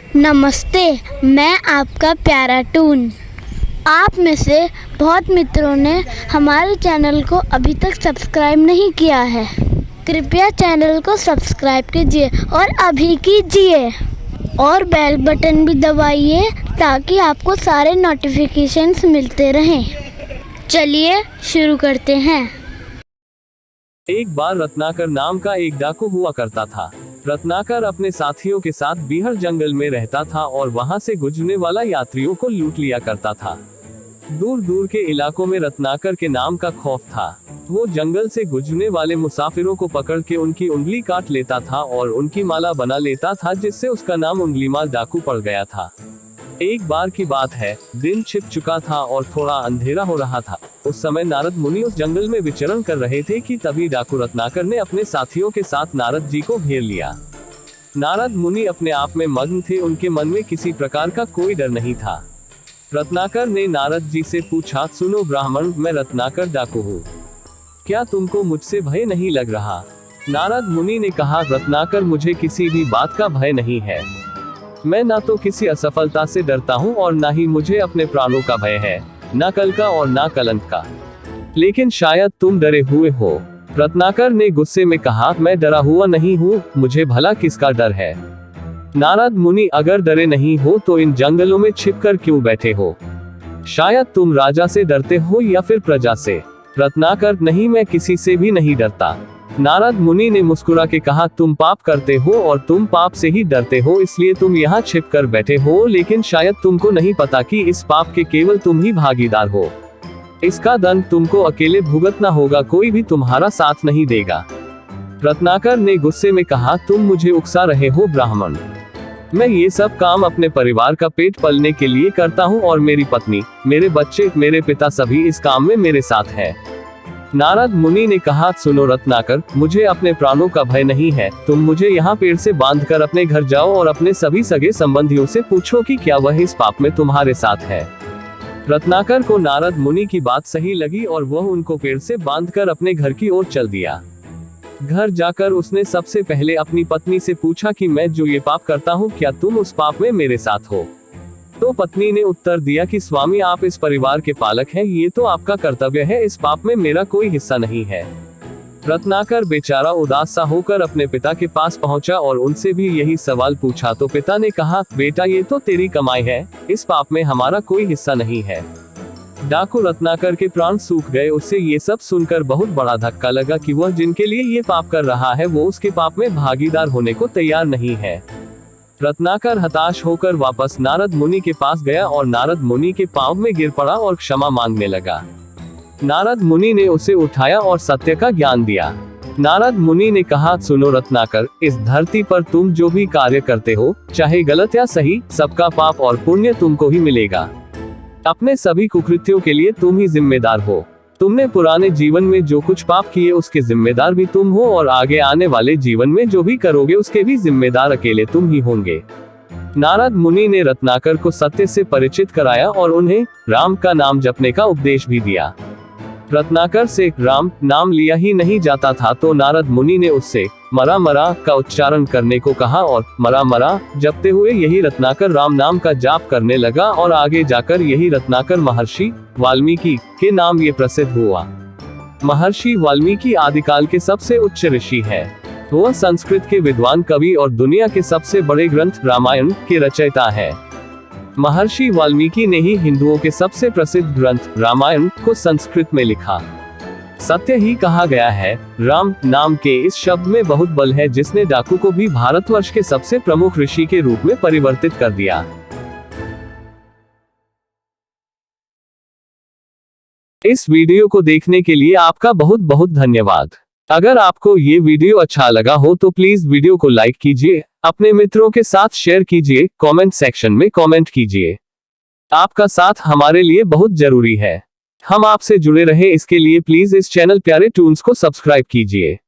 नमस्ते, मैं आपका प्यारा टून। आप में से बहुत मित्रों ने हमारे चैनल को अभी तक सब्सक्राइब नहीं किया है। कृपया चैनल को सब्सक्राइब कीजिए और अभी कीजिए और बेल बटन भी दबाइए ताकि आपको सारे नोटिफिकेशंस मिलते रहें। चलिए शुरू करते हैं। एक बार रत्नाकर नाम का एक डाकू हुआ करता था। रत्नाकर अपने साथियों के साथ बीहड़ जंगल में रहता था और वहां से गुजरने वाला यात्रियों को लूट लिया करता था। दूर दूर के इलाकों में रत्नाकर के नाम का खौफ था। वो जंगल से गुजरने वाले मुसाफिरों को पकड़ के उनकी उंगली काट लेता था और उनकी माला बना लेता था, जिससे उसका नाम उंगलीमाल डाकू पड़ गया था। एक बार की बात है, दिन छिप चुका था और थोड़ा अंधेरा हो रहा था। उस समय नारद मुनि उस जंगल में विचरण कर रहे थे कि तभी डाकू रत्नाकर ने अपने साथियों के साथ नारद जी को घेर लिया। नारद मुनि अपने आप में मग्न थे, उनके मन में किसी प्रकार का कोई डर नहीं था। रत्नाकर ने नारद जी से पूछा, सुनो ब्राह्मण, मैं रत्नाकर डाकू हूँ, क्या तुमको मुझसे भय नहीं लग रहा? नारद मुनि ने कहा, रत्नाकर, मुझे किसी भी बात का भय नहीं है। मैं ना तो किसी असफलता से डरता हूँ और ना ही मुझे अपने प्राणों का भय है, ना कल का और ना कलंक का। लेकिन शायद तुम डरे हुए हो। रत्नाकर ने गुस्से में कहा, मैं डरा हुआ नहीं हूँ, मुझे भला किसका डर है? नारद मुनि, अगर डरे नहीं हो तो इन जंगलों में छिपकर क्यों बैठे हो? शायद तुम राजा से डरते हो या फिर प्रजा से। रत्नाकर, नहीं, मैं किसी से भी नहीं डरता। नारद मुनि ने मुस्कुरा के कहा, तुम पाप करते हो और तुम पाप से ही डरते हो, इसलिए तुम यहाँ छिप कर बैठे हो, लेकिन शायद तुमको नहीं पता कि इस पाप के केवल तुम ही भागीदार हो। इसका दंड तुमको अकेले भुगतना होगा, कोई भी तुम्हारा साथ नहीं देगा। रत्नाकर ने गुस्से में कहा, तुम मुझे उकसा रहे हो ब्राह्मण। मैं ये सब काम अपने परिवार का पेट पलने के लिए करता हूँ और मेरी पत्नी, मेरे बच्चे, मेरे पिता सभी इस काम में मेरे साथ है। नारद मुनि ने कहा, सुनो रत्नाकर, मुझे अपने प्राणों का भय नहीं है। तुम मुझे यहाँ पेड़ से बांधकर अपने घर जाओ और अपने सभी सगे संबंधियों से पूछो कि क्या वह इस पाप में तुम्हारे साथ है। रत्नाकर को नारद मुनि की बात सही लगी और वह उनको पेड़ से बांधकर अपने घर की ओर चल दिया। घर जाकर उसने सबसे पहले अपनी पत्नी से पूछा कि मैं जो ये पाप करता हूँ, क्या तुम उस पाप में मेरे साथ हो? तो पत्नी ने उत्तर दिया कि स्वामी, आप इस परिवार के पालक हैं, ये तो आपका कर्तव्य है, इस पाप में मेरा कोई हिस्सा नहीं है। रत्नाकर बेचारा उदास सा होकर अपने पिता के पास पहुंचा और उनसे भी यही सवाल पूछा। तो पिता ने कहा, बेटा, ये तो तेरी कमाई है, इस पाप में हमारा कोई हिस्सा नहीं है। डाकू रत्नाकर के प्राण सूख गए। उससे ये सब सुनकर बहुत बड़ा धक्का लगा कि वह जिनके लिए ये पाप कर रहा है वो उसके पाप में भागीदार होने को तैयार नहीं है। रत्नाकर हताश होकर वापस नारद मुनि के पास गया और नारद मुनि के पांव में गिर पड़ा और क्षमा मांगने लगा। नारद मुनि ने उसे उठाया और सत्य का ज्ञान दिया। नारद मुनि ने कहा, सुनो रत्नाकर, इस धरती पर तुम जो भी कार्य करते हो, चाहे गलत या सही, सबका पाप और पुण्य तुमको ही मिलेगा। अपने सभी कुकृत्यों के लिए तुम ही जिम्मेदार हो। तुमने पुराने जीवन में जो कुछ पाप किए उसके जिम्मेदार भी तुम हो और आगे आने वाले जीवन में जो भी करोगे उसके भी जिम्मेदार अकेले तुम ही होंगे। नारद मुनि ने रत्नाकर को सत्य से परिचित कराया और उन्हें राम का नाम जपने का उपदेश भी दिया। रत्नाकर से राम नाम लिया ही नहीं जाता था, तो नारद मुनि ने उससे मरा मरा का उच्चारण करने को कहा और मरा मरा जपते हुए यही रत्नाकर राम नाम का जाप करने लगा और आगे जाकर यही रत्नाकर महर्षि वाल्मीकि के नाम ये प्रसिद्ध हुआ। महर्षि वाल्मीकि आदिकाल के सबसे उच्च ऋषि है। वह संस्कृत के विद्वान कवि और दुनिया के सबसे बड़े ग्रंथ रामायण के रचयिता है। महर्षि वाल्मीकि ने ही हिंदुओं के सबसे प्रसिद्ध ग्रंथ रामायण को संस्कृत में लिखा। सत्य ही कहा गया है, राम नाम के इस शब्द में बहुत बल है, जिसने डाकू को भी भारतवर्ष के सबसे प्रमुख ऋषि के रूप में परिवर्तित कर दिया। इस वीडियो को देखने के लिए आपका बहुत बहुत धन्यवाद। अगर आपको ये वीडियो अच्छा लगा हो तो प्लीज वीडियो को लाइक कीजिए, अपने मित्रों के साथ शेयर कीजिए, कमेंट सेक्शन में कमेंट कीजिए। आपका साथ हमारे लिए बहुत जरूरी है। हम आपसे जुड़े रहे, इसके लिए प्लीज इस चैनल प्यारे टून्स को सब्सक्राइब कीजिए।